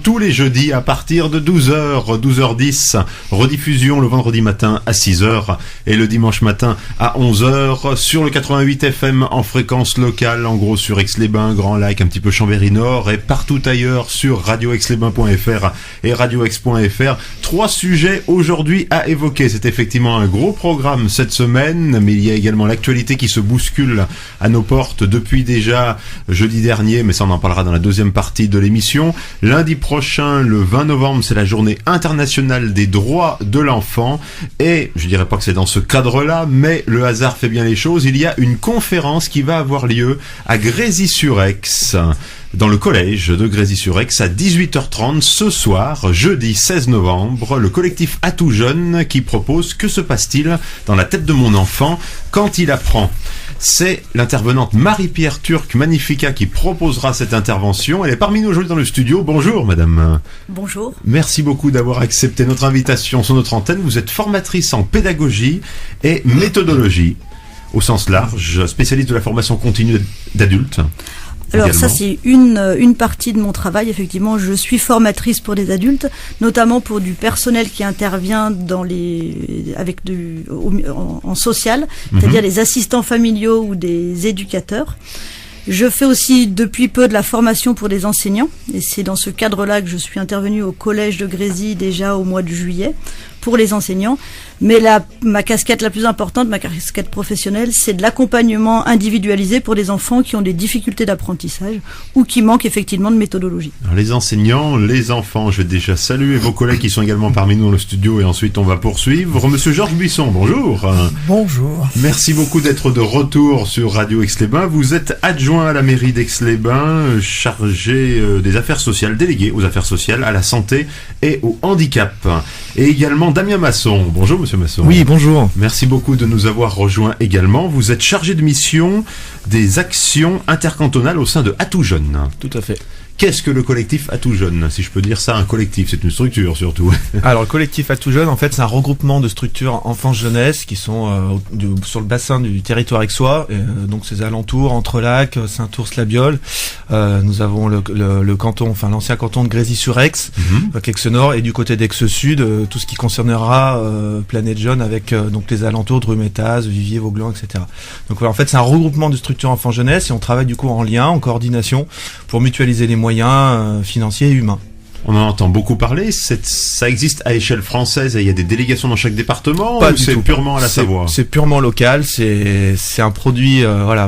Tous les jeudis à partir de 12h, 12h10, rediffusion le vendredi matin à 6h et le dimanche matin à 11h sur le 88 FM en fréquence locale, en gros sur Aix-les-Bains, Grand Lac, un petit peu Chambéry-Nord et partout ailleurs sur radioaixlesbains.fr et radioaix.fr. 3 sujets aujourd'hui à évoquer. C'est effectivement un gros programme cette semaine, mais il y a également l'actualité qui se bouscule à nos portes depuis déjà jeudi dernier, mais ça on en parlera dans la deuxième partie de l'émission. Lundi prochain, le 20 novembre, c'est la journée internationale des droits de l'enfant et je dirais pas que c'est dans ce cadre-là, mais le hasard fait bien les choses. Il y a une conférence qui va avoir lieu à Grésy-sur-Aix, dans le collège de Grésy-sur-Aix à 18h30 ce soir, jeudi 16 novembre, le collectif À tout jeune qui propose « Que se passe-t-il dans la tête de mon enfant quand il apprend ?» C'est l'intervenante Marie-Pierre Turc Magnifica qui proposera cette intervention. Elle est parmi nous aujourd'hui dans le studio. Bonjour madame. Bonjour. Merci beaucoup d'avoir accepté notre invitation sur notre antenne. Vous êtes formatrice en pédagogie et méthodologie au sens large, spécialiste de la formation continue d'adultes. Alors Également. ça c'est une partie de mon travail, effectivement. Je suis formatrice pour des adultes, notamment pour du personnel qui intervient en social, c'est-à-dire les assistants familiaux ou des éducateurs. Je fais aussi depuis peu de la formation pour des enseignants, et c'est dans ce cadre-là que je suis intervenue au collège de Grésy déjà au mois de juillet pour les enseignants. Mais ma casquette la plus importante, ma casquette professionnelle, c'est de l'accompagnement individualisé pour des enfants qui ont des difficultés d'apprentissage ou qui manquent effectivement de méthodologie. Alors, les enseignants, les enfants, je vais déjà saluer vos collègues qui sont également parmi nous dans le studio et ensuite on va poursuivre. Monsieur Georges Buisson, bonjour. Bonjour. Merci beaucoup d'être de retour sur Radio Aix-les-Bains. Vous êtes adjoint à la mairie d'Aix-les-Bains, chargé des affaires sociales, délégué aux affaires sociales, à la santé et au handicap. Et également Damien Masson. Bonjour monsieur Masson. Oui, bonjour. Merci beaucoup de nous avoir rejoints également. Vous êtes chargé de mission des actions intercantonales au sein de À tout jeune. Tout à fait. Qu'est-ce que le collectif À tout jeune? Si je peux dire ça, un collectif, c'est une structure surtout. Alors le collectif À tout jeune, en fait, c'est un regroupement de structures enfance-jeunesse qui sont sur le bassin du territoire aixois, donc ses alentours, Entrelacs, Saint-Ours-la-Biole. Nous avons le canton, enfin l'ancien canton de Grésy-sur-Aix, Aix-Nord, et du côté d'Aix-Sud, tout ce qui concernera Planète Jeune avec donc les alentours de Rumétaz, Viviers, Vauglan, etc. Donc voilà, en fait, c'est un regroupement de structures enfance-jeunesse et on travaille du coup en lien, en coordination, pour mutualiser les moyens financiers et humains. On en entend beaucoup parler, ça existe à échelle française et il y a des délégations dans chaque département. Pas ou du c'est tout. Purement à la Savoie? C'est purement local, c'est un produit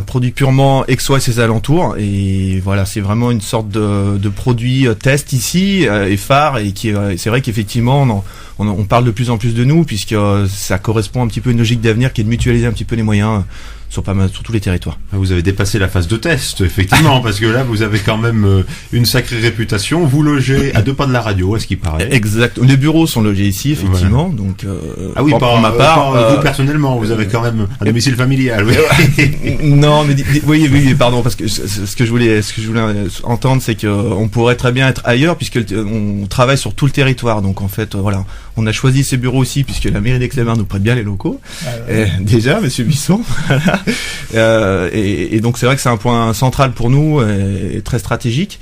produit purement aixois et ses alentours, et voilà, c'est vraiment une sorte de produit test ici et phare, et qui c'est vrai qu'effectivement on parle de plus en plus de nous puisque ça correspond un petit peu à une logique d'avenir qui est de mutualiser un petit peu les moyens sur tous les territoires. Vous avez dépassé la phase de test, effectivement, parce que là, vous avez quand même une sacrée réputation. Vous logez à 2 pas de la radio, à ce qui paraît. Exact. Les bureaux sont logés ici, effectivement. Voilà. Donc, ah oui, pour ma part, vous personnellement, vous avez quand même un domicile familial. Oui. Non, mais oui, pardon, parce que ce que je voulais entendre, c'est que on pourrait très bien être ailleurs puisque on travaille sur tout le territoire. Donc en fait, voilà, on a choisi ces bureaux aussi puisque la mairie d'Aix-les-Bains nous prête bien les locaux. Déjà, Monsieur Buisson. Voilà. Et donc c'est vrai que c'est un point central pour nous et très stratégique.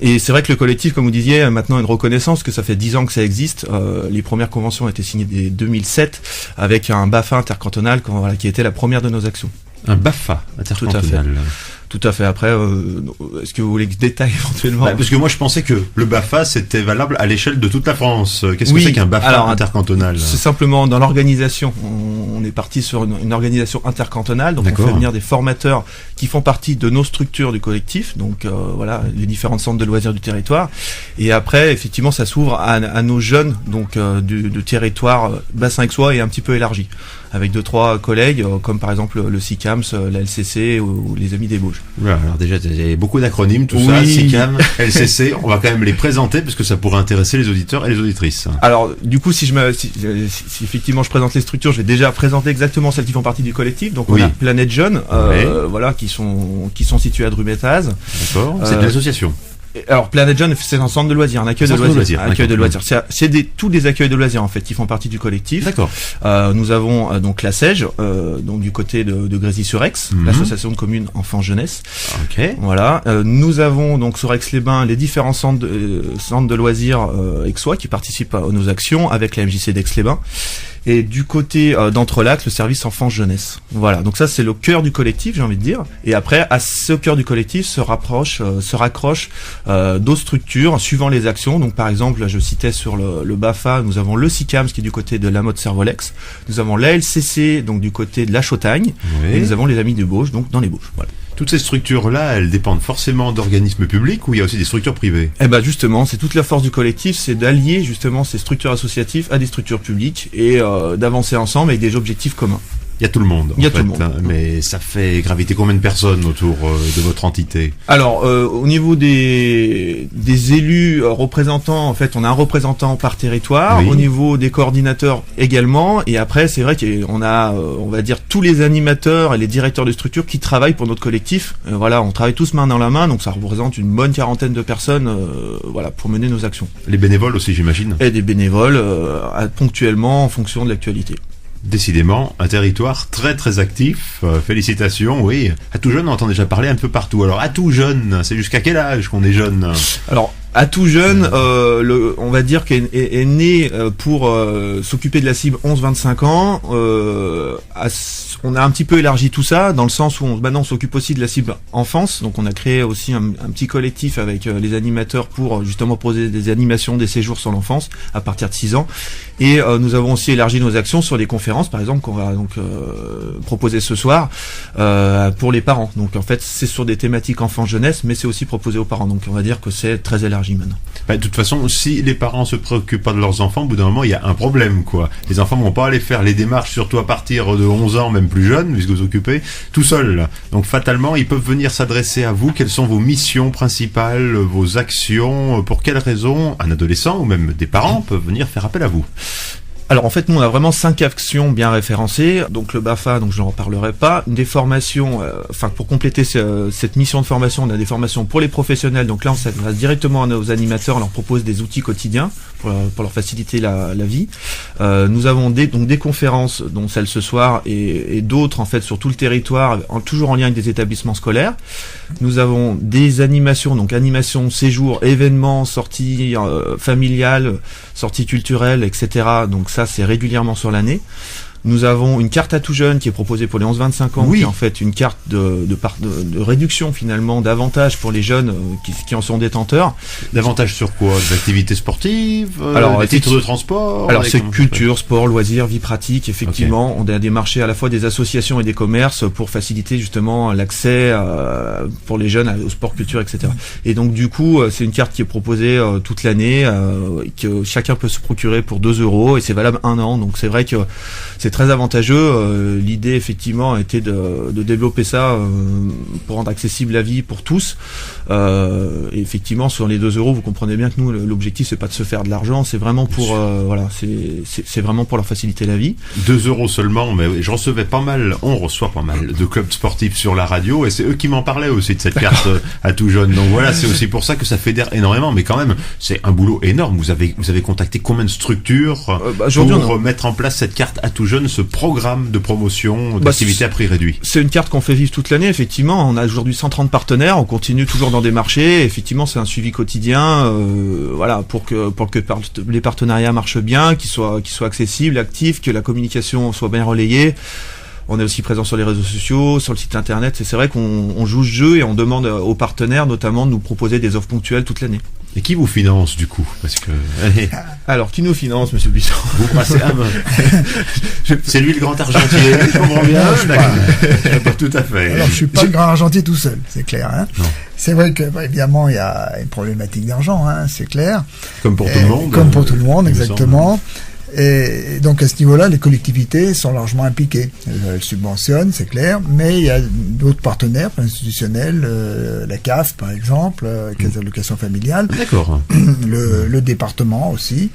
Et c'est vrai que le collectif, comme vous disiez, maintenant a une reconnaissance, que ça fait 10 ans que ça existe. Les premières conventions ont été signées dès 2007 avec un BAFA intercantonal qui était la première de nos actions. Un BAFA intercantonal. Tout à fait. Après, est-ce que vous voulez que je détaille éventuellement? Parce que moi, je pensais que le BAFA, c'était valable à l'échelle de toute la France. Qu'est-ce que c'est qu'un BAFA intercantonal? C'est simplement dans l'organisation. On est parti sur une organisation intercantonale. Donc, on fait venir des formateurs qui font partie de nos structures du collectif. Donc, voilà, les différents centres de loisirs du territoire. Et après, effectivement, ça s'ouvre à nos jeunes, donc, du territoire bassin aixois et un petit peu élargi. Avec 2-3 collègues, comme par exemple le SICAMS, la LCC ou les Amis des Bauges. Voilà, alors déjà, il y a beaucoup d'acronymes, tout ça, SICAM, LCC, on va quand même les présenter parce que ça pourrait intéresser les auditeurs et les auditrices. Alors, du coup, si effectivement je présente les structures, je vais déjà présenter exactement celles qui font partie du collectif. Donc, on a Planète Jeune, voilà, qui sont situées à Drumétaz. D'accord, c'est de l'association. Alors Planet Jeune, c'est un centre de loisirs, un accueil de loisirs. Tous des accueils de loisirs en fait qui font partie du collectif. D'accord. Nous avons donc la SEJ, donc du côté de Grésy-sur-Aix, l'association de communes enfants jeunesse. Ok. Voilà. Nous avons donc sur Aix-les-Bains les différents centres de loisirs aixois qui participent à nos actions avec la MJC d'Aix-les-Bains. Et du côté d'Entrelacs, le service enfance-jeunesse. Voilà, donc ça c'est le cœur du collectif, j'ai envie de dire. Et après, à ce cœur du collectif se raccrochent d'autres structures suivant les actions. Donc par exemple, je citais sur le BAFA, nous avons le SICAMS qui est du côté de la mode Servolex. Nous avons l'ALCC, donc du côté de la Chautagne. Oui. Et nous avons les Amis du Bauge, donc dans les Bauges. Voilà. Toutes ces structures-là, elles dépendent forcément d'organismes publics ou il y a aussi des structures privées? Eh ben justement, c'est toute la force du collectif, c'est d'allier justement ces structures associatives à des structures publiques et d'avancer ensemble avec des objectifs communs. Il y a tout le monde. Il y a tout le monde. Mais ça fait graviter combien de personnes autour de votre entité? Alors, au niveau des élus représentants, en fait, on a un représentant par territoire. Oui. Au niveau des coordinateurs également. Et après, c'est vrai qu'on a, on va dire, tous les animateurs et les directeurs de structures qui travaillent pour notre collectif. Voilà, on travaille tous main dans la main, donc ça représente une bonne quarantaine de personnes, voilà, pour mener nos actions. Les bénévoles aussi, j'imagine. Et des bénévoles, ponctuellement, en fonction de l'actualité. Décidément, un territoire très très actif. Félicitations, oui. À tout jeune, on entend déjà parler un peu partout. Alors, à tout jeune, c'est jusqu'à quel âge qu'on est jeune? Alors, à tout jeune, on va dire qu'est né pour s'occuper de la cible 11-25 ans. On a un petit peu élargi tout ça dans le sens où maintenant on s'occupe aussi de la cible enfance. Donc on a créé aussi un petit collectif avec les animateurs pour justement proposer des animations, des séjours sur l'enfance à partir de 6 ans. Et nous avons aussi élargi nos actions sur les conférences, par exemple, qu'on va donc proposer ce soir pour les parents. Donc en fait, c'est sur des thématiques enfants-jeunesse, mais c'est aussi proposé aux parents. Donc on va dire que c'est très élargi maintenant. De toute façon, si les parents se préoccupent pas de leurs enfants, au bout d'un moment, il y a un problème, quoi. Les enfants vont pas aller faire les démarches, surtout à partir de 11 ans, même plus jeunes, puisque vous occupez tout seuls. Donc fatalement, ils peuvent venir s'adresser à vous. Quelles sont vos missions principales, vos actions? Pour quelles raisons un adolescent ou même des parents peuvent venir faire appel à vous? Alors en fait, nous on a vraiment 5 actions bien référencées. Donc le BAFA, donc je n'en reparlerai pas. Des formations, pour compléter cette mission de formation, on a des formations pour les professionnels. Donc là, on s'adresse directement à nos animateurs, on leur propose des outils quotidiens pour leur faciliter la vie. Nous avons des conférences, dont celle ce soir, et d'autres en fait sur tout le territoire, toujours en lien avec des établissements scolaires. Nous avons des animations, donc animations, séjours, événements, sorties familiales, sorties culturelles, etc. Donc ça, c'est régulièrement sur l'année. Nous avons une carte à tout jeune qui est proposée pour les 11-25 ans, oui. qui est en fait une carte de réduction finalement, d'avantages pour les jeunes qui en sont détenteurs. Davantage sur quoi? Des activités sportives? Alors, des titres de transport? Alors c'est culture, sport, loisirs, vie pratique, effectivement. Okay. On a démarché à la fois des associations et des commerces pour faciliter justement l'accès pour les jeunes au sport, culture, etc. Et donc du coup, c'est une carte qui est proposée toute l'année, que chacun peut se procurer pour 2 € et c'est valable 1 an. Donc c'est vrai que c'est très avantageux. L'idée effectivement était de développer ça pour rendre accessible la vie pour tous. Et effectivement sur les 2 €, vous comprenez bien que nous l'objectif c'est pas de se faire de l'argent, c'est vraiment pour c'est vraiment pour leur faciliter la vie. 2 € seulement, mais on reçoit pas mal de clubs sportifs sur la radio et c'est eux qui m'en parlaient aussi de cette carte à tout jeune. Donc voilà, c'est aussi pour ça que ça fédère énormément, mais quand même c'est un boulot énorme. Vous avez contacté combien de structures pour mettre en place cette carte à tout jeune, ce programme de promotion d'activités à prix réduit? C'est une carte qu'on fait vivre toute l'année, effectivement. On a aujourd'hui 130 partenaires, on continue toujours dans des marchés. Effectivement, c'est un suivi quotidien, pour que les partenariats marchent bien, qu'ils soient accessibles, actifs, que la communication soit bien relayée. On est aussi présent sur les réseaux sociaux, sur le site internet. C'est vrai qu'on joue ce jeu et on demande aux partenaires notamment de nous proposer des offres ponctuelles toute l'année. Et qui vous finance du coup? Parce que alors qui nous finance, Monsieur Buisson? Vous passez c'est lui le grand argentier, je comprends bien. Pas tout à fait. Alors je suis pas le grand argentier tout seul, c'est clair. Hein. Non. C'est vrai que évidemment il y a une problématique d'argent, hein, c'est clair. Comme pour tout le monde. Comme pour tout le monde, exactement. Et donc à ce niveau-là, les collectivités sont largement impliquées. Elles subventionnent, c'est clair, mais il y a d'autres partenaires institutionnels, la CAF par exemple, Caisse d'allocation familiale. D'accord. Le département aussi.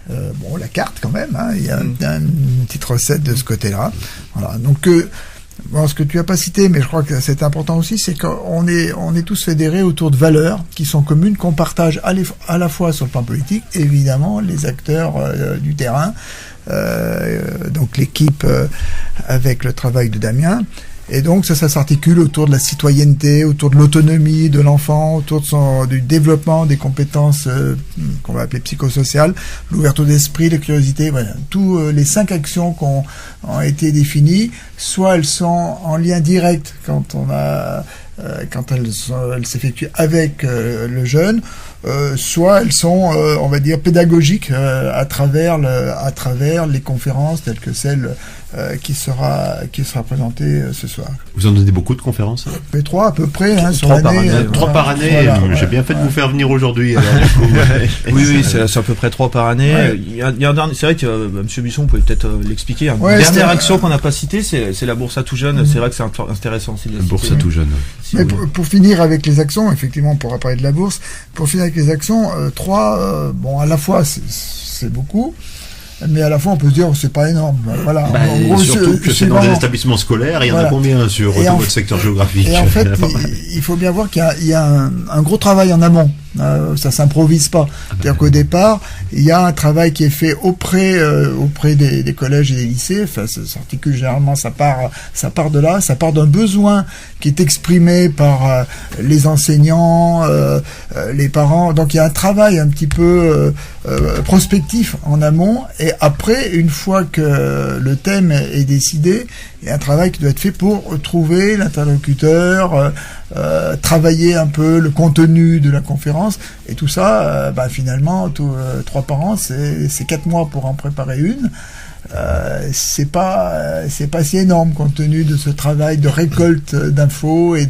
La carte quand même, hein, il y a une petite recette de ce côté-là. Voilà. Donc Bon, ce que tu as pas cité, mais je crois que c'est important aussi, c'est qu'on est tous fédérés autour de valeurs qui sont communes, qu'on partage à la fois sur le plan politique, évidemment, les acteurs du terrain, donc l'équipe avec le travail de Damien. Et donc ça s'articule autour de la citoyenneté, autour de l'autonomie de l'enfant, autour du développement des compétences qu'on va appeler psychosociales, l'ouverture d'esprit, la curiosité, voilà. Tous les 5 actions qui ont été définies, soit elles sont en lien direct quand elles s'effectuent avec le jeune, soit elles sont, on va dire, pédagogiques à travers les conférences telles que celle qui sera présentée ce soir. Vous en donnez beaucoup de conférences? P3 à peu près, sur 3 l'année. 3 par année. Voilà, j'ai bien fait de vous faire venir aujourd'hui. Oui, c'est à peu près 3 par année. Ouais. Il y a un dernier, c'est vrai que Monsieur Bisson pouvait peut-être l'expliquer. Une Ouais, dernière action qu'on n'a pas citée, c'est la bourse à tout jeune. C'est vrai que c'est intéressant aussi de la La bourse citer. à tout jeune. Si Mais vous- pour finir avec les actions, effectivement, on pourra parler de la bourse. Pour finir avec les actions, 3, bon, à la fois c'est beaucoup, mais à la fois on peut se dire c'est pas énorme. Voilà. En gros, surtout que c'est dans vraiment- des établissements scolaires, il y en a Voilà. combien sur Et tout en- votre secteur géographique? Et en fait, Il y en a pas mal. il faut bien voir qu'il y a un gros travail en amont. Ça s'improvise pas. C'est-à-dire qu'au départ, il y a un travail qui est fait auprès des collèges et des lycées. Enfin, ça s'articule généralement, ça part de là, ça part d'un besoin qui est exprimé par les enseignants, les parents. Donc il y a un travail un petit peu prospectif en amont. Et après, une fois que le thème est décidé, il y a un travail qui doit être fait pour trouver l'interlocuteur, travailler un peu le contenu de la conférence, et tout ça, finalement, 3 par an, c'est 4 mois pour en préparer une. C'est pas si énorme compte tenu de ce travail de récolte d'infos et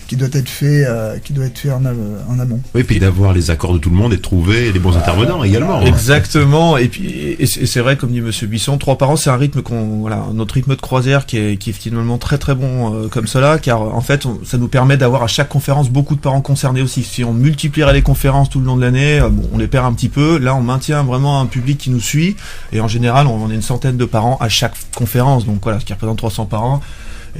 qui doit être fait en amont. Oui, puis d'avoir les accords de tout le monde et de trouver les bons intervenants également. Exactement. Et puis, et c'est vrai, comme dit Monsieur Bisson, 3 par an, c'est un rythme notre rythme de croisière qui est finalement très très bon comme cela, car en fait, ça nous permet d'avoir à chaque conférence beaucoup de parents concernés aussi. Si on multiplierait les conférences tout le long de l'année, on les perd un petit peu. Là, on maintient vraiment un public qui nous suit, et en général, on est une centaine de parents à chaque conférence, donc voilà, ce qui représente 300 par an.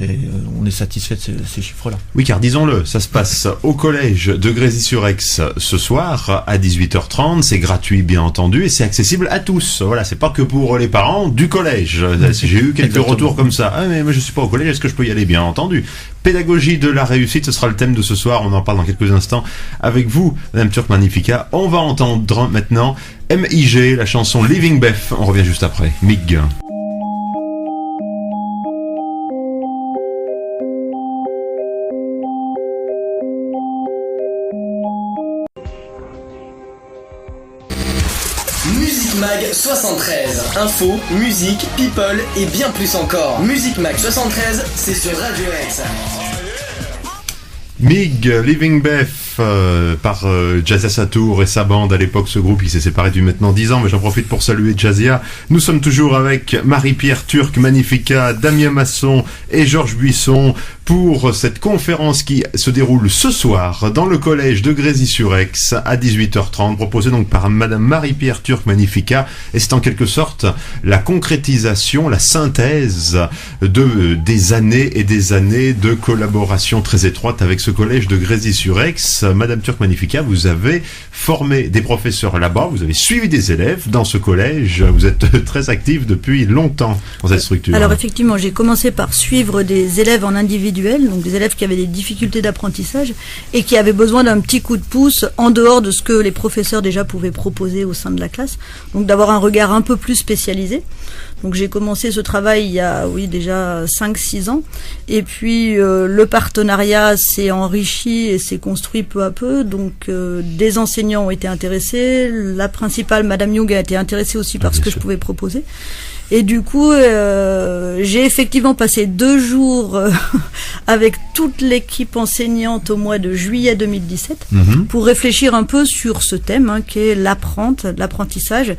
Et on est satisfait de ces chiffres-là. Oui, car disons-le, ça se passe au collège de Grésy-sur-Aix ce soir à 18h30. C'est gratuit, bien entendu, et c'est accessible à tous. Voilà, c'est pas que pour les parents du collège. J'ai eu quelques Exactement. retours comme ça. Ah, mais moi je suis pas au collège, est-ce que je peux y aller? Bien entendu. Pédagogie de la réussite, ce sera le thème de ce soir. On en parle dans quelques instants avec vous, Madame Turk Magnifica. On va entendre maintenant MIG, la chanson Living Beth. On revient juste après. MIG. Musique Mag 73. Info, musique, people et bien plus encore. Musique Mag 73, c'est sur Radio X. MIG, Living Beth, par Jazia Satour et sa bande. À l'époque, ce groupe, il s'est séparé depuis maintenant 10 ans, mais j'en profite pour saluer Jazia. Nous sommes toujours avec Marie-Pierre Turk Magnifica, Damien Masson et Georges Buisson pour cette conférence qui se déroule ce soir dans le collège de Grésy-sur-Aix à 18h30, proposée donc par Madame Marie-Pierre Turk Magnifica. Et c'est en quelque sorte la concrétisation, la synthèse des années et des années de collaboration très étroite avec ce collège de Grésy-sur-Aix. Madame Turk Magnifica, vous avez formé des professeurs là-bas, vous avez suivi des élèves dans ce collège, vous êtes très active depuis longtemps dans cette structure. Alors effectivement, j'ai commencé par suivre des élèves en individuel, donc des élèves qui avaient des difficultés d'apprentissage et qui avaient besoin d'un petit coup de pouce en dehors de ce que les professeurs déjà pouvaient proposer au sein de la classe, donc d'avoir un regard un peu plus spécialisé. Donc j'ai commencé ce travail il y a déjà 5-6 ans, et puis le partenariat s'est enrichi et s'est construit peu à peu, donc des enseignants ont été intéressés, la principale Madame Young a été intéressée aussi par ce que je pouvais proposer. Et du coup, j'ai effectivement passé 2 jours avec toute l'équipe enseignante au mois de juillet 2017 pour réfléchir un peu sur ce thème qui est l'apprentissage.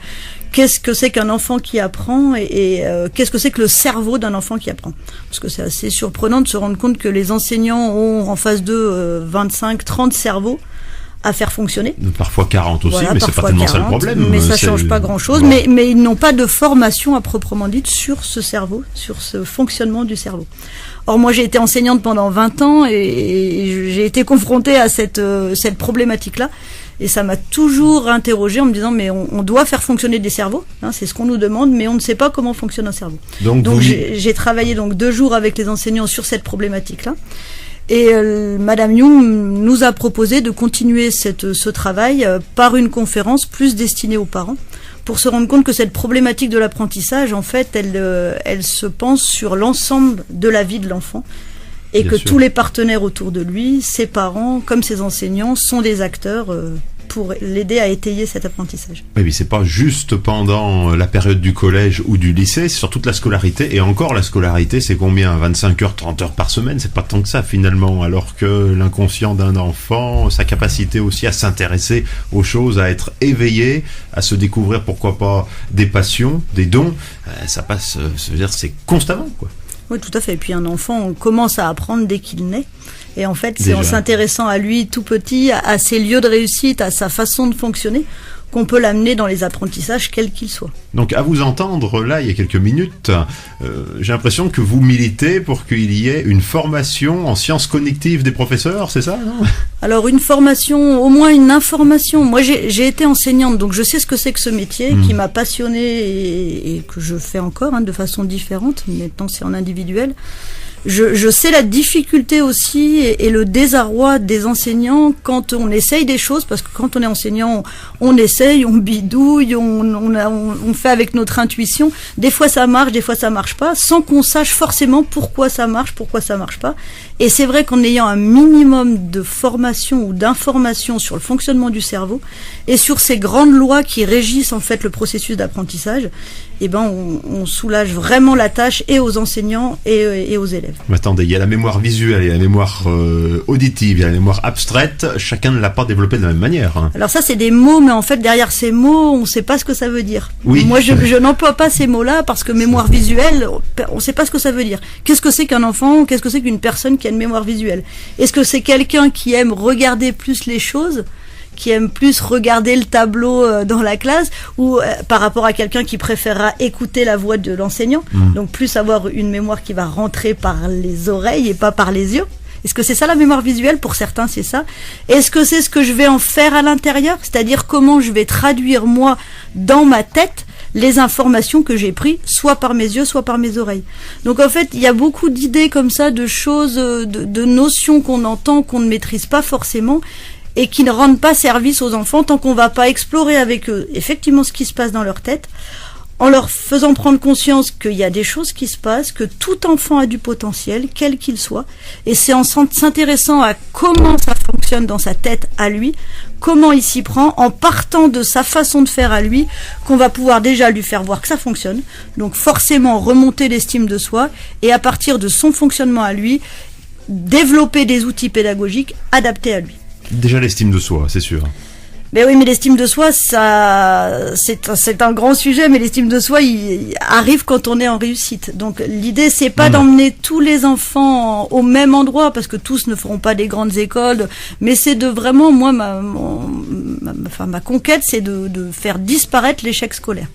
Qu'est-ce que c'est qu'un enfant qui apprend et qu'est-ce que c'est que le cerveau d'un enfant qui apprend? Parce que c'est assez surprenant de se rendre compte que les enseignants ont en face d'eux 25-30 cerveaux, à faire fonctionner. Parfois 40 aussi, Voilà, mais c'est pas tellement ça le problème. Mais ça change pas grand-chose. Bon. Mais ils n'ont pas de formation à proprement dite sur ce cerveau, sur ce fonctionnement du cerveau. Or, moi, j'ai été enseignante pendant 20 ans et j'ai été confrontée à cette problématique-là. Et ça m'a toujours interrogée en me disant, mais on doit faire fonctionner des cerveaux, hein, c'est ce qu'on nous demande, mais on ne sait pas comment fonctionne un cerveau. Donc j'ai travaillé donc 2 jours avec les enseignants sur cette problématique-là. Et Madame Young nous a proposé de continuer ce travail par une conférence plus destinée aux parents, pour se rendre compte que cette problématique de l'apprentissage, en fait, elle se pense sur l'ensemble de la vie de l'enfant. Et bien que sûr. Tous les partenaires autour de lui, ses parents, comme ses enseignants, sont des acteurs pour l'aider à étayer cet apprentissage. Oui, mais c'est pas juste pendant la période du collège ou du lycée, c'est sur toute la scolarité. Et encore, la scolarité, c'est combien? 25 heures, 30 heures par semaine? C'est pas tant que ça, finalement. Alors que l'inconscient d'un enfant, sa capacité aussi à s'intéresser aux choses, à être éveillé, à se découvrir, pourquoi pas, des passions, des dons, ça passe, ça veut dire, c'est constamment, quoi. Oui, tout à fait. Et puis un enfant, on commence à apprendre dès qu'il naît. Et en fait, c'est en s'intéressant à lui tout petit, à ses lieux de réussite, à sa façon de fonctionner, qu'on peut l'amener dans les apprentissages, quels qu'ils soient. Donc, à vous entendre, là, il y a quelques minutes, j'ai l'impression que vous militez pour qu'il y ait une formation en sciences cognitives des professeurs, c'est ça, non? Alors, une formation, au moins une information. Moi, j'ai été enseignante, donc je sais ce que c'est que ce métier, qui m'a passionnée et que je fais encore, de façon différente. Maintenant, c'est en individuel. Je sais la difficulté aussi et le désarroi des enseignants quand on essaye des choses, parce que quand on est enseignant, on essaye, on bidouille, on fait avec notre intuition. Des fois ça marche, des fois ça marche pas, sans qu'on sache forcément pourquoi ça marche pas. Et c'est vrai qu'en ayant un minimum de formation ou d'information sur le fonctionnement du cerveau et sur ces grandes lois qui régissent en fait le processus d'apprentissage, eh ben on soulage vraiment la tâche et aux enseignants et aux élèves. Mais attendez, il y a la mémoire visuelle, il y a la mémoire auditive, il y a la mémoire abstraite, chacun ne l'a pas développée de la même manière. Hein. Alors ça c'est des mots, mais en fait derrière ces mots, on ne sait pas ce que ça veut dire. Oui. Moi je n'emploie pas ces mots-là parce que mémoire visuelle, on ne sait pas ce que ça veut dire. Qu'est-ce que c'est qu'un enfant? Qu'est-ce que c'est qu'une personne qui a une mémoire visuelle? Est-ce que c'est quelqu'un qui aime regarder plus les choses, qui aime plus regarder le tableau dans la classe, ou par rapport à quelqu'un qui préférera écouter la voix de l'enseignant, donc plus avoir une mémoire qui va rentrer par les oreilles et pas par les yeux? Est-ce que c'est ça la mémoire visuelle? Pour certains, c'est ça. Est-ce que c'est ce que je vais en faire à l'intérieur? C'est-à-dire comment je vais traduire, moi, dans ma tête, les informations que j'ai prises, soit par mes yeux, soit par mes oreilles. Donc en fait, il y a beaucoup d'idées comme ça, de choses, de notions qu'on entend, qu'on ne maîtrise pas forcément, et qui ne rendent pas service aux enfants tant qu'on va pas explorer avec eux effectivement ce qui se passe dans leur tête, en leur faisant prendre conscience qu'il y a des choses qui se passent, que tout enfant a du potentiel, quel qu'il soit, et c'est en s'intéressant à comment ça fonctionne dans sa tête à lui, comment il s'y prend, en partant de sa façon de faire à lui, qu'on va pouvoir déjà lui faire voir que ça fonctionne, donc forcément remonter l'estime de soi, et à partir de son fonctionnement à lui, développer des outils pédagogiques adaptés à lui. Déjà l'estime de soi, c'est sûr. Mais oui, mais l'estime de soi, ça, c'est un grand sujet, mais l'estime de soi, il arrive quand on est en réussite. Donc, l'idée, c'est pas d'emmener tous les enfants au même endroit, parce que tous ne feront pas des grandes écoles, mais c'est de vraiment, moi, ma conquête, c'est de faire disparaître l'échec scolaire.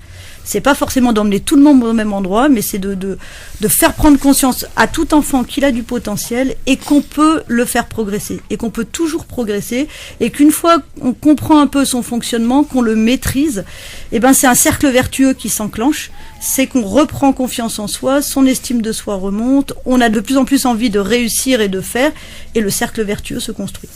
C'est pas forcément d'emmener tout le monde au même endroit, mais c'est de faire prendre conscience à tout enfant qu'il a du potentiel et qu'on peut le faire progresser, et qu'on peut toujours progresser, et qu'une fois qu'on comprend un peu son fonctionnement, qu'on le maîtrise, eh ben c'est un cercle vertueux qui s'enclenche. C'est qu'on reprend confiance en soi, son estime de soi remonte, on a de plus en plus envie de réussir et de faire, et le cercle vertueux se construit.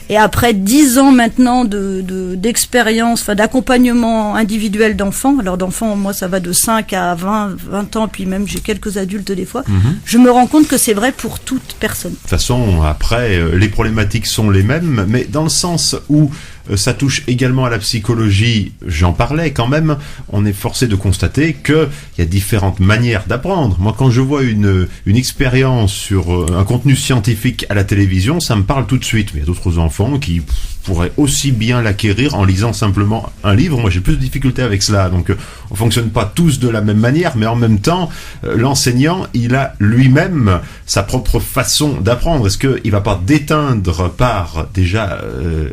Et après 10 ans maintenant d'expérience, d'accompagnement individuel d'enfants, alors d'enfants, moi ça va de 5 à 20 ans, puis même j'ai quelques adultes des fois, je me rends compte que c'est vrai pour toute personne. De toute façon, après, les problématiques sont les mêmes, mais dans le sens où ça touche également à la psychologie, j'en parlais quand même, on est forcé de constater qu'il y a différentes manières d'apprendre. Moi, quand je vois une expérience sur un contenu scientifique à la télévision, ça me parle tout de suite. Mais il y a d'autres enfants qui pourrait aussi bien l'acquérir en lisant simplement un livre. Moi, j'ai plus de difficultés avec cela. Donc, on fonctionne pas tous de la même manière, mais en même temps, l'enseignant, il a lui-même sa propre façon d'apprendre. Est-ce qu'il va pas déteindre par déjà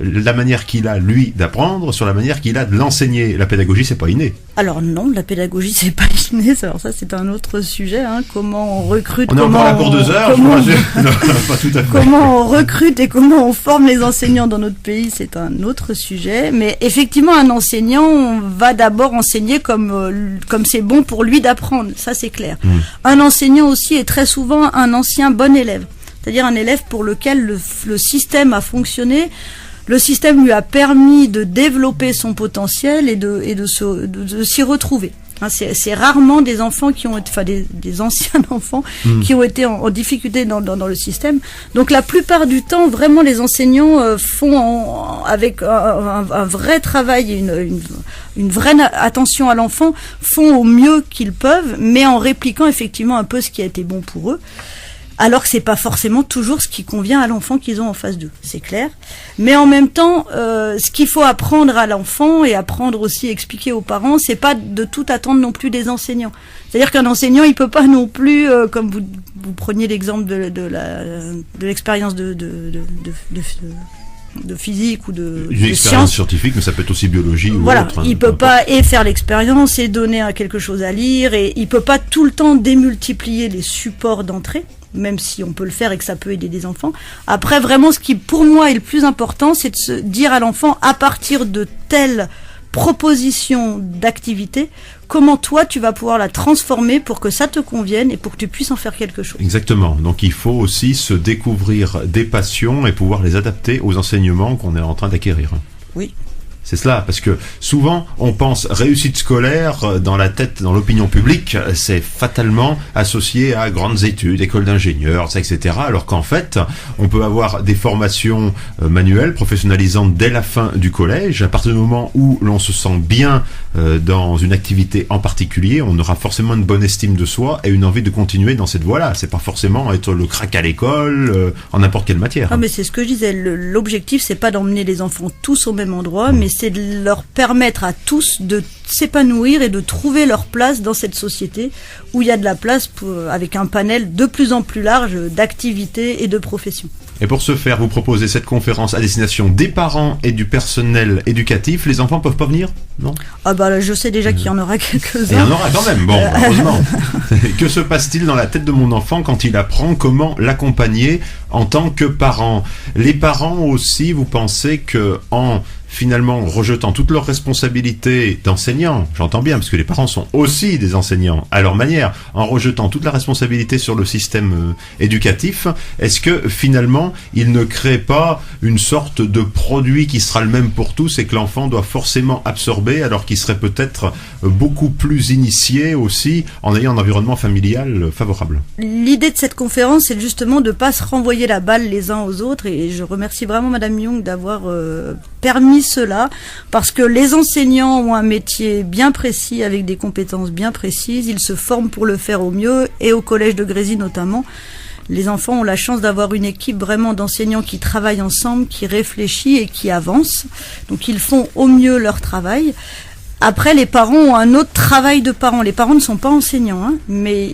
la manière qu'il a lui d'apprendre sur la manière qu'il a de l'enseigner? La pédagogie, c'est pas inné. Alors non, la pédagogie, c'est pas inné. Alors ça, c'est un autre sujet. Comment on recrute, on est encore là pour 2 heures. Non, pas tout à fait. Comment on recrute et comment on forme les enseignants dans notre pays, c'est un autre sujet. Mais effectivement, un enseignant va d'abord enseigner comme c'est bon pour lui d'apprendre. Ça, c'est clair. Un enseignant aussi est très souvent un ancien bon élève. C'est-à-dire un élève pour lequel le système a fonctionné. Le système lui a permis de développer son potentiel et de s'y retrouver. C'est rarement des enfants qui ont été, enfin des anciens enfants qui ont été en difficulté dans le système. Donc la plupart du temps, vraiment, les enseignants font avec un vrai travail et une vraie attention à l'enfant, font au mieux qu'ils peuvent, mais en répliquant effectivement un peu ce qui a été bon pour eux. Alors que c'est pas forcément toujours ce qui convient à l'enfant qu'ils ont en face d'eux, c'est clair. Mais en même temps, ce qu'il faut apprendre à l'enfant et apprendre aussi à expliquer aux parents, c'est pas de tout attendre non plus des enseignants. C'est-à-dire qu'un enseignant, il peut pas non plus, comme vous preniez l'exemple de l'expérience de physique ou de expérience scientifique, mais ça peut être aussi biologie ou autre. Il peut pas faire l'expérience et donner quelque chose à lire, et il peut pas tout le temps démultiplier les supports d'entrée, même si on peut le faire et que ça peut aider des enfants. Après, vraiment, ce qui pour moi est le plus important, c'est de se dire à l'enfant, à partir de telle proposition d'activité, comment toi tu vas pouvoir la transformer pour que ça te convienne et pour que tu puisses en faire quelque chose. Exactement. Donc il faut aussi se découvrir des passions et pouvoir les adapter aux enseignements qu'on est en train d'acquérir. Oui. C'est cela, parce que souvent on pense réussite scolaire dans la tête, dans l'opinion publique, c'est fatalement associé à grandes études, école d'ingénieurs, etc. Alors qu'en fait, on peut avoir des formations manuelles, professionnalisantes dès la fin du collège. À partir du moment où l'on se sent bien dans une activité en particulier, on aura forcément une bonne estime de soi et une envie de continuer dans cette voie-là. C'est pas forcément être le crack à l'école, en n'importe quelle matière. Ah, mais c'est ce que je disais. L'objectif, c'est pas d'emmener les enfants tous au même endroit, mais c'est de leur permettre à tous de s'épanouir et de trouver leur place dans cette société où il y a de la place avec un panel de plus en plus large d'activités et de professions. Et pour ce faire, vous proposez cette conférence à destination des parents et du personnel éducatif. Les enfants peuvent pas venir, non? Ah bah je sais déjà qu'il y en aura quelques-uns. Il y en aura quand même, bon, heureusement. Que se passe-t-il dans la tête de mon enfant quand il apprend comment l'accompagner en tant que parent? Les parents aussi, vous pensez que en finalement rejetant toutes leurs responsabilités d'enseignants, j'entends bien, parce que les parents sont aussi des enseignants à leur manière, en rejetant toute la responsabilité sur le système éducatif, est-ce que finalement il ne crée pas une sorte de produit qui sera le même pour tous et que l'enfant doit forcément absorber, alors qu'il serait peut-être beaucoup plus initié aussi en ayant un environnement familial favorable? L'idée de cette conférence, c'est justement de ne pas se renvoyer la balle les uns aux autres, et je remercie vraiment Madame Young d'avoir permis cela, parce que les enseignants ont un métier bien précis avec des compétences bien précises, ils se forment pour le faire au mieux, et au collège de Grésy notamment. Les enfants ont la chance d'avoir une équipe vraiment d'enseignants qui travaillent ensemble, qui réfléchit et qui avance. Donc ils font au mieux leur travail. Après, les parents ont un autre travail de parents. Les parents ne sont pas enseignants, mais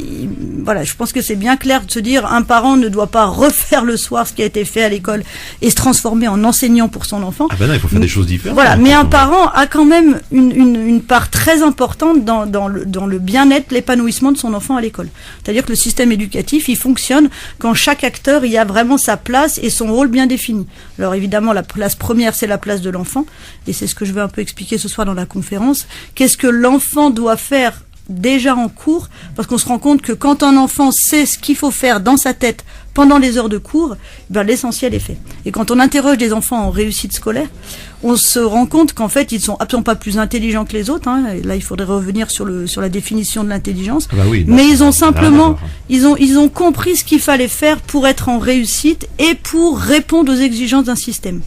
voilà, je pense que c'est bien clair de se dire un parent ne doit pas refaire le soir ce qui a été fait à l'école et se transformer en enseignant pour son enfant. Ah ben non, il faut faire des choses différentes. Voilà, mais un parent a quand même une part très importante dans le bien-être, l'épanouissement de son enfant à l'école. C'est-à-dire que le système éducatif, il fonctionne quand chaque acteur y a vraiment sa place et son rôle bien défini. Alors évidemment, la place première, c'est la place de l'enfant, et c'est ce que je vais un peu expliquer ce soir dans la conférence. Qu'est-ce que l'enfant doit faire déjà en cours, parce qu'on se rend compte que quand un enfant sait ce qu'il faut faire dans sa tête pendant les heures de cours, ben l'essentiel est fait. Et quand on interroge des enfants en réussite scolaire, on se rend compte qu'en fait ils sont absolument pas plus intelligents que les autres, hein. Et là il faudrait revenir sur la définition de l'intelligence. Ah bah oui, mais ils ont simplement ils ont compris ce qu'il fallait faire pour être en réussite et pour répondre aux exigences d'un système.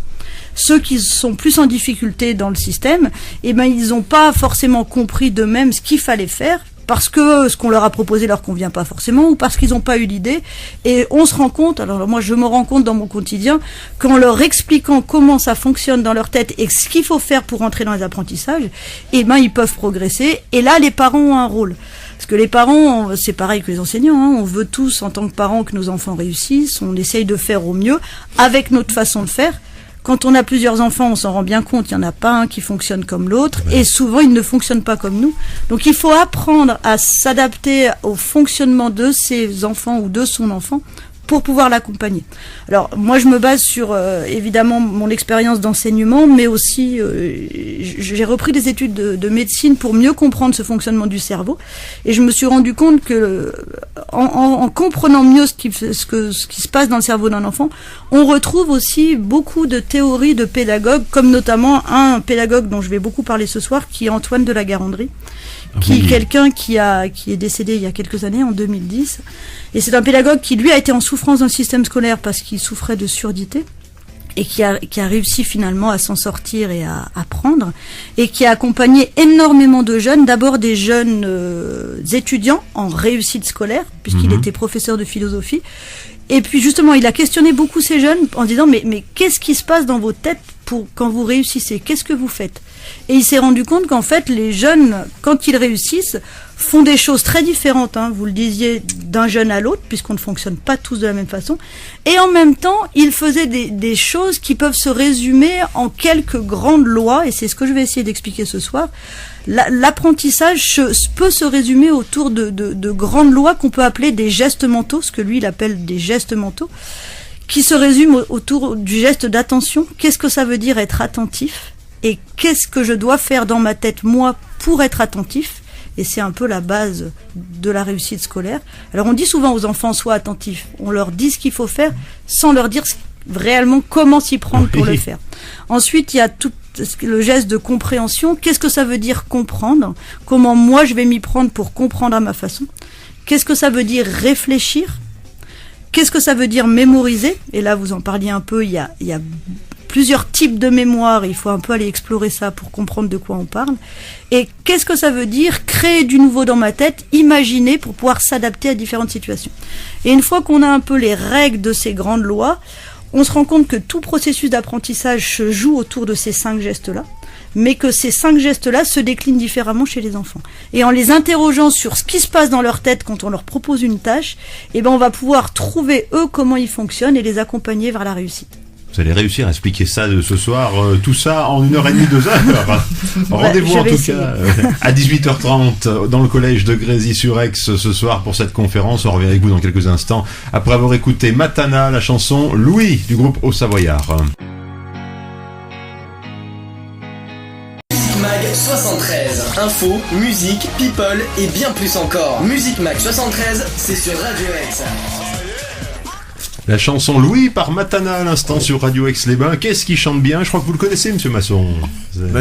Ceux qui sont plus en difficulté dans le système, eh ben ils n'ont pas forcément compris d'eux-mêmes ce qu'il fallait faire parce que ce qu'on leur a proposé leur convient pas forcément, ou parce qu'ils n'ont pas eu l'idée. Et on se rend compte, alors moi je me rends compte dans mon quotidien, qu'en leur expliquant comment ça fonctionne dans leur tête et ce qu'il faut faire pour entrer dans les apprentissages, eh ben ils peuvent progresser. Et là, les parents ont un rôle. Parce que les parents, c'est pareil que les enseignants, hein, on veut tous, en tant que parents, que nos enfants réussissent, on essaye de faire au mieux, avec notre façon de faire. Quand on a plusieurs enfants, on s'en rend bien compte, il n'y en a pas un qui fonctionne comme l'autre, et souvent ils ne fonctionnent pas comme nous. Donc il faut apprendre à s'adapter au fonctionnement de ses enfants ou de son enfant pour pouvoir l'accompagner. Alors moi je me base sur évidemment mon expérience d'enseignement, mais aussi j'ai repris des études de médecine pour mieux comprendre ce fonctionnement du cerveau, et je me suis rendu compte que en comprenant mieux ce qui se passe dans le cerveau d'un enfant, on retrouve aussi beaucoup de théories de pédagogues, comme notamment un pédagogue dont je vais beaucoup parler ce soir, qui est Antoine de la Garandrie, qui est quelqu'un qui est décédé il y a quelques années, en 2010, et c'est un pédagogue qui lui a été en souffrance d'un système scolaire parce qu'il souffrait de surdité, et qui a réussi finalement à s'en sortir et à apprendre, et qui a accompagné énormément de jeunes, d'abord des jeunes étudiants en réussite scolaire, puisqu'il était professeur de philosophie, et puis justement il a questionné beaucoup ces jeunes en disant mais qu'est-ce qui se passe dans vos têtes quand vous réussissez, qu'est-ce que vous faites? Et il s'est rendu compte qu'en fait, les jeunes, quand ils réussissent, font des choses très différentes, hein, vous le disiez, d'un jeune à l'autre, puisqu'on ne fonctionne pas tous de la même façon. Et en même temps, ils faisaient des choses qui peuvent se résumer en quelques grandes lois, et c'est ce que je vais essayer d'expliquer ce soir. L'apprentissage peut se résumer autour de grandes lois qu'on peut appeler des gestes mentaux, ce que lui, il appelle des gestes mentaux, qui se résument autour du geste d'attention. Qu'est-ce que ça veut dire être attentif? Et qu'est-ce que je dois faire dans ma tête, moi, pour être attentif? Et c'est un peu la base de la réussite scolaire. Alors on dit souvent aux enfants, sois attentifs. On leur dit ce qu'il faut faire sans leur dire réellement comment s'y prendre pour le faire. Ensuite, il y a tout le geste de compréhension. Qu'est-ce que ça veut dire comprendre? Comment moi je vais m'y prendre pour comprendre à ma façon? Qu'est-ce que ça veut dire réfléchir? Qu'est-ce que ça veut dire mémoriser? Et là, vous en parliez un peu, il y a plusieurs types de mémoire, il faut un peu aller explorer ça pour comprendre de quoi on parle. Et qu'est-ce que ça veut dire créer du nouveau dans ma tête, imaginer pour pouvoir s'adapter à différentes situations. Et une fois qu'on a un peu les règles de ces grandes lois, on se rend compte que tout processus d'apprentissage se joue autour de ces 5 gestes-là, mais que ces 5 gestes-là se déclinent différemment chez les enfants. Et en les interrogeant sur ce qui se passe dans leur tête quand on leur propose une tâche, eh ben on va pouvoir trouver eux comment ils fonctionnent et les accompagner vers la réussite. Vous allez réussir à expliquer ça ce soir, tout ça en 1h30, 2 heures. Rendez-vous en tout cas à 18h30 dans le collège de Grésy-sur-Aix ce soir pour cette conférence. On revient avec vous dans quelques instants après avoir écouté Matana, la chanson Louis du groupe Haut Savoyard. Mag 73, info, musique, people et bien plus encore. Musique Mag 73, c'est sur Radio X. La chanson Louis par Matana à l'instant sur Radio Aix-les-Bains. Qu'est-ce qui chante bien? Je crois que vous le connaissez, monsieur Masson.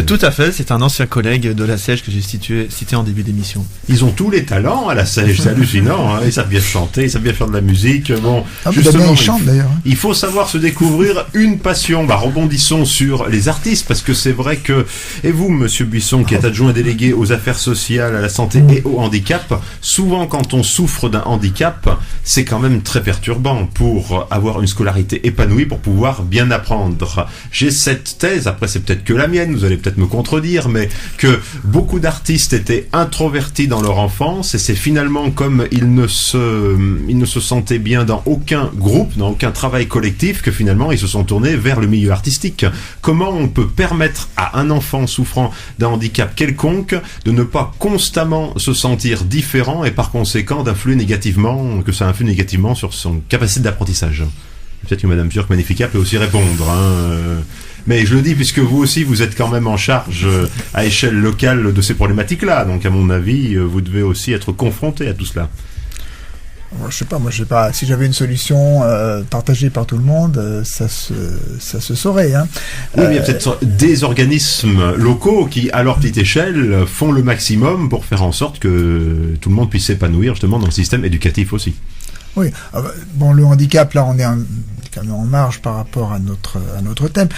Tout à fait, c'est un ancien collègue de la Sèche que j'ai cité en début d'émission. Ils ont tous les talents à la Sèche, c'est hallucinant, hein. Ils savent bien chanter, ils savent bien faire de la musique. Bon, justement, ils chantent d'ailleurs. Il faut savoir se découvrir une passion. Rebondissons sur les artistes, parce que c'est vrai que, et vous, monsieur Buisson, qui est adjoint délégué aux affaires sociales, à la santé et au handicap, souvent quand on souffre d'un handicap, c'est quand même très perturbant pour avoir une scolarité épanouie, pour pouvoir bien apprendre. J'ai cette thèse, après c'est peut-être que la mienne, vous allez peut-être me contredire, mais que beaucoup d'artistes étaient introvertis dans leur enfance, et c'est finalement comme ils ne se sentaient bien dans aucun groupe, dans aucun travail collectif, que finalement ils se sont tournés vers le milieu artistique. Comment on peut permettre à un enfant souffrant d'un handicap quelconque de ne pas constamment se sentir différent et par conséquent d'influer négativement, que ça influe négativement sur son capacité d'apprentissage? Peut-être que Madame Turc Magnifica peut aussi répondre, hein. Mais je le dis puisque vous aussi vous êtes quand même en charge à échelle locale de ces problématiques-là, donc à mon avis vous devez aussi être confronté à tout cela. Je sais pas, si j'avais une solution partagée par tout le monde, ça se saurait, hein. Oui, mais il y a peut-être des organismes locaux qui, à leur petite échelle, font le maximum pour faire en sorte que tout le monde puisse s'épanouir justement dans le système éducatif aussi. Oui, bon, le handicap, là, on est quand même en marge par rapport à notre thème.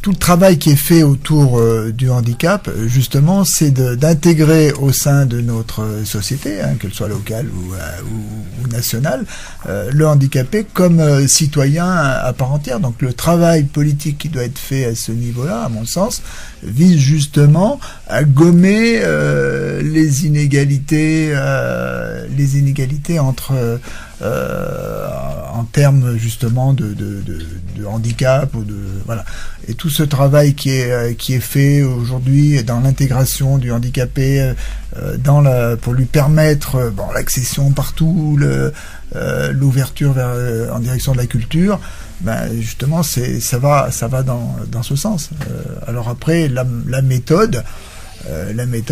Tout le travail qui est fait autour du handicap, justement, c'est d'intégrer au sein de notre société, qu'elle soit locale ou nationale, le handicapé comme citoyen à part entière. Donc le travail politique qui doit être fait à ce niveau-là, à mon sens, vise justement à gommer les inégalités entre en termes justement de handicap ou voilà. Et tout ce travail qui est fait aujourd'hui dans l'intégration du handicapé pour lui permettre l'accession partout, l'ouverture en direction de la culture, justement ça va dans ce sens. Alors après la méthode, elle est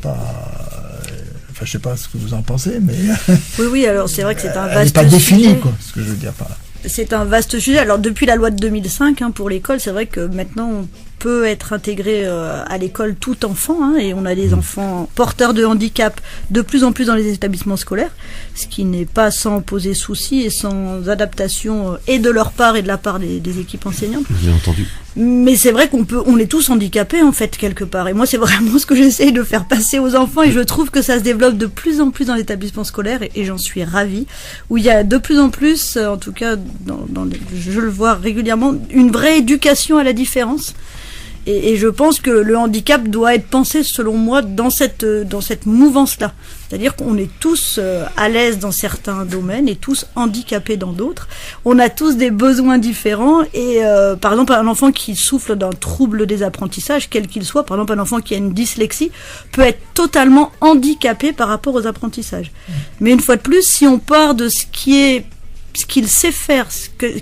pas. Enfin, je sais pas ce que vous en pensez, mais oui. Alors c'est vrai que c'est un vaste. Elle n'est pas définie, sujet. quoi. Ce que je veux dire par là. C'est un vaste sujet. Alors depuis la loi de 2005 pour l'école, c'est vrai que maintenant on peut être intégré à l'école tout enfant, et on a des enfants porteurs de handicap de plus en plus dans les établissements scolaires, ce qui n'est pas sans poser souci et sans adaptation et de leur part et de la part des équipes enseignantes. Bien entendu. Mais c'est vrai on est tous handicapés en fait quelque part. Et moi c'est vraiment ce que j'essaye de faire passer aux enfants, et je trouve que ça se développe de plus en plus dans l'établissement scolaire, et j'en suis ravie. Où il y a de plus en plus, en tout cas je le vois régulièrement, une vraie éducation à la différence. Et je pense que le handicap doit être pensé, selon moi, dans cette mouvance-là. C'est-à-dire qu'on est tous à l'aise dans certains domaines et tous handicapés dans d'autres. On a tous des besoins différents, et par exemple, un enfant qui souffre d'un trouble des apprentissages, quel qu'il soit, par exemple un enfant qui a une dyslexie, peut être totalement handicapé par rapport aux apprentissages. Mais une fois de plus, si on part de ce qu'il sait faire,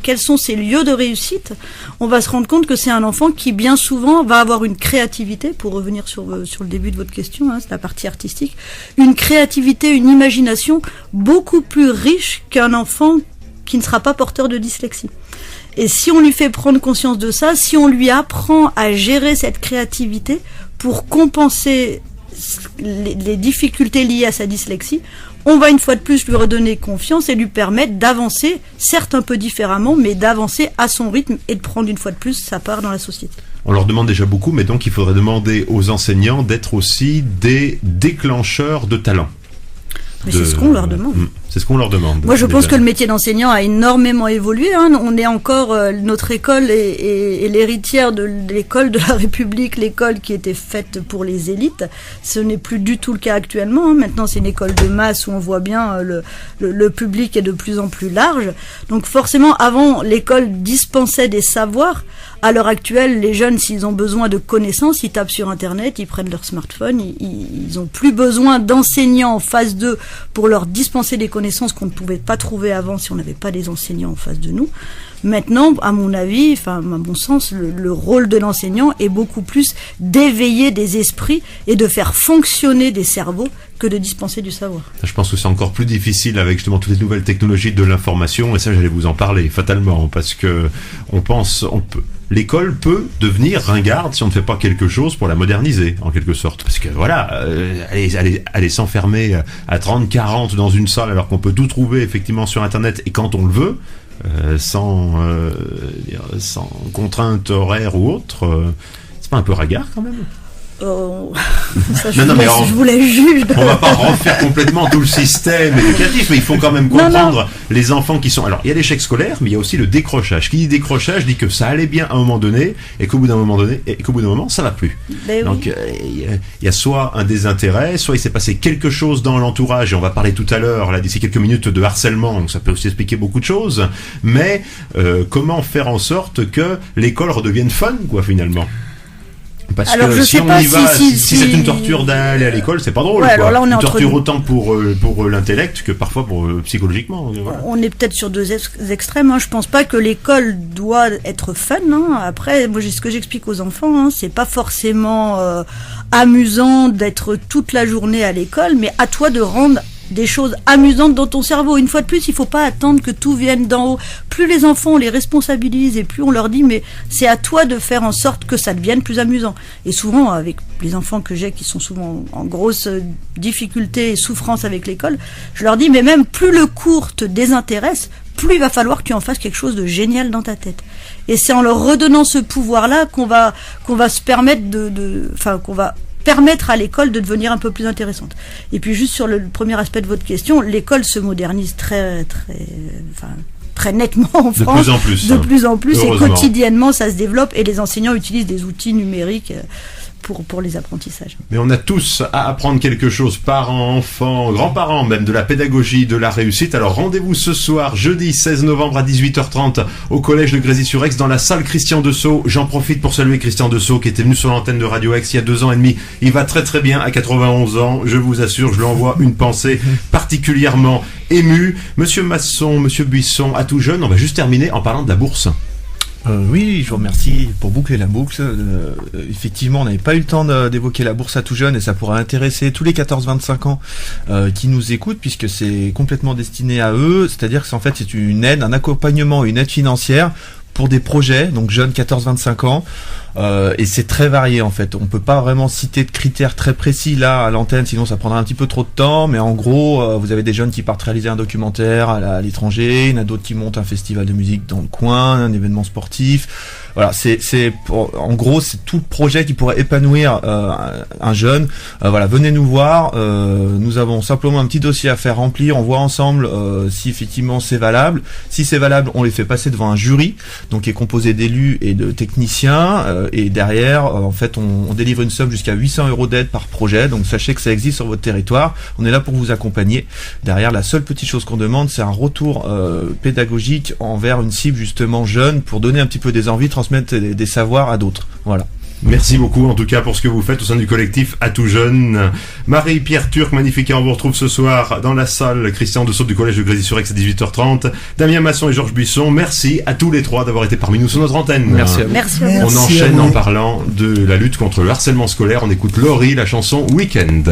quels sont ses lieux de réussite, on va se rendre compte que c'est un enfant qui bien souvent va avoir une créativité, pour revenir sur le début de votre question, c'est la partie artistique, une créativité, une imagination beaucoup plus riche qu'un enfant qui ne sera pas porteur de dyslexie. Et si on lui fait prendre conscience de ça, si on lui apprend à gérer cette créativité pour compenser les difficultés liées à sa dyslexie, on va une fois de plus lui redonner confiance et lui permettre d'avancer, certes un peu différemment, mais d'avancer à son rythme et de prendre une fois de plus sa part dans la société. On leur demande déjà beaucoup, mais donc il faudrait demander aux enseignants d'être aussi des déclencheurs de talent. Mais c'est ce qu'on leur demande. C'est ce qu'on leur demande. Moi, je pense que le métier d'enseignant a énormément évolué. On est encore, notre école est l'héritière de l'école de la République, l'école qui était faite pour les élites. Ce n'est plus du tout le cas actuellement. Maintenant, c'est une école de masse où on voit bien le public est de plus en plus large. Donc forcément, avant, l'école dispensait des savoirs. À l'heure actuelle, les jeunes, s'ils ont besoin de connaissances, ils tapent sur Internet, ils prennent leur smartphone, ils ont plus besoin d'enseignants en face d'eux pour leur dispenser des connaissances qu'on ne pouvait pas trouver avant si on n'avait pas des enseignants en face de nous. Maintenant, à mon avis, à mon sens, le rôle de l'enseignant est beaucoup plus d'éveiller des esprits et de faire fonctionner des cerveaux que de dispenser du savoir. Je pense que c'est encore plus difficile avec justement toutes les nouvelles technologies de l'information, et ça j'allais vous en parler fatalement, parce que l'école peut devenir ringarde si on ne fait pas quelque chose pour la moderniser, en quelque sorte. Parce que voilà, aller s'enfermer à 30-40 dans une salle alors qu'on peut tout trouver effectivement sur Internet et quand on le veut, sans contrainte horaire ou autre, c'est pas un peu ringard quand même? Ça, je vous laisse juge. On va pas refaire complètement tout le système éducatif, mais il faut quand même comprendre les enfants qui sont... Alors, il y a l'échec scolaire, mais il y a aussi le décrochage. Qui dit décrochage dit que ça allait bien à un moment donné, et qu'au bout d'un moment, ça va plus. Donc, il y a soit un désintérêt, soit il s'est passé quelque chose dans l'entourage, et on va parler tout à l'heure, là, d'ici quelques minutes, de harcèlement, donc ça peut aussi expliquer beaucoup de choses, mais comment faire en sorte que l'école redevienne fun, quoi, finalement? Parce alors, que si on y va, si c'est une torture d'aller à l'école, c'est pas drôle. Alors là, on est une torture autant pour l'intellect que parfois psychologiquement. Voilà. On est peut-être sur deux extrêmes. Je pense pas que l'école doit être fun. Après, moi, ce que j'explique aux enfants, c'est pas forcément amusant d'être toute la journée à l'école, mais à toi de rendre des choses amusantes dans ton cerveau. Une fois de plus, il faut pas attendre que tout vienne d'en haut. Plus les enfants, on les responsabilise et plus on leur dit, mais c'est à toi de faire en sorte que ça devienne plus amusant. Et souvent, avec les enfants que j'ai qui sont souvent en grosse difficulté et souffrance avec l'école, je leur dis, mais même plus le cours te désintéresse, plus il va falloir que tu en fasses quelque chose de génial dans ta tête. Et c'est en leur redonnant ce pouvoir-là qu'on va se permettre qu'on va permettre à l'école de devenir un peu plus intéressante. Et puis juste sur le premier aspect de votre question, l'école se modernise très nettement en France. De plus en plus, et quotidiennement ça se développe, et les enseignants utilisent des outils numériques pour les apprentissages. Mais on a tous à apprendre quelque chose, parents, enfants, grands-parents, même de la pédagogie, de la réussite. Alors rendez-vous ce soir, jeudi 16 novembre à 18h30 au collège de Grésy-sur-Aix dans la salle Christian Dessau. J'en profite pour saluer Christian Dessau qui était venu sur l'antenne de Radio Aix il y a 2 ans et demi. Il va très très bien à 91 ans, je vous assure, je lui envoie une pensée particulièrement émue. Monsieur Masson, Monsieur Buisson, à tout jeune, on va juste terminer en parlant de la bourse. Oui, je vous remercie pour boucler la boucle. Effectivement, on n'avait pas eu le temps d'évoquer la bourse à tout jeune, et ça pourrait intéresser tous les 14-25 ans qui nous écoutent, puisque c'est complètement destiné à eux. C'est-à-dire que c'est une aide, un accompagnement, une aide financière pour des projets, donc jeunes 14-25 ans, et c'est très varié en fait. On peut pas vraiment citer de critères très précis là à l'antenne, sinon ça prendrait un petit peu trop de temps, mais en gros, vous avez des jeunes qui partent réaliser un documentaire à l'étranger, il y en a d'autres qui montent un festival de musique dans le coin, un événement sportif. Voilà, en gros, c'est tout le projet qui pourrait épanouir un jeune. Voilà, venez nous voir. Nous avons simplement un petit dossier à faire remplir. On voit ensemble si effectivement c'est valable. Si c'est valable, on les fait passer devant un jury, donc qui est composé d'élus et de techniciens. Et derrière, en fait, on délivre une somme jusqu'à 800 € d'aide par projet. Donc sachez que ça existe sur votre territoire. On est là pour vous accompagner. Derrière, la seule petite chose qu'on demande, c'est un retour pédagogique envers une cible justement jeune, pour donner un petit peu des envies, transmettre des savoirs à d'autres. Voilà. Merci beaucoup en tout cas pour ce que vous faites au sein du collectif À tout jeune. Marie-Pierre Turc, magnifique, on vous retrouve ce soir dans la salle Christian Dessau du collège de Grésy-sur-Aix à 18h30. Damien Masson et Georges Buisson, merci à tous les trois d'avoir été parmi nous sur notre antenne. Merci à vous. Merci. On enchaîne en parlant de la lutte contre le harcèlement scolaire. On écoute Laurie, la chanson Weekend.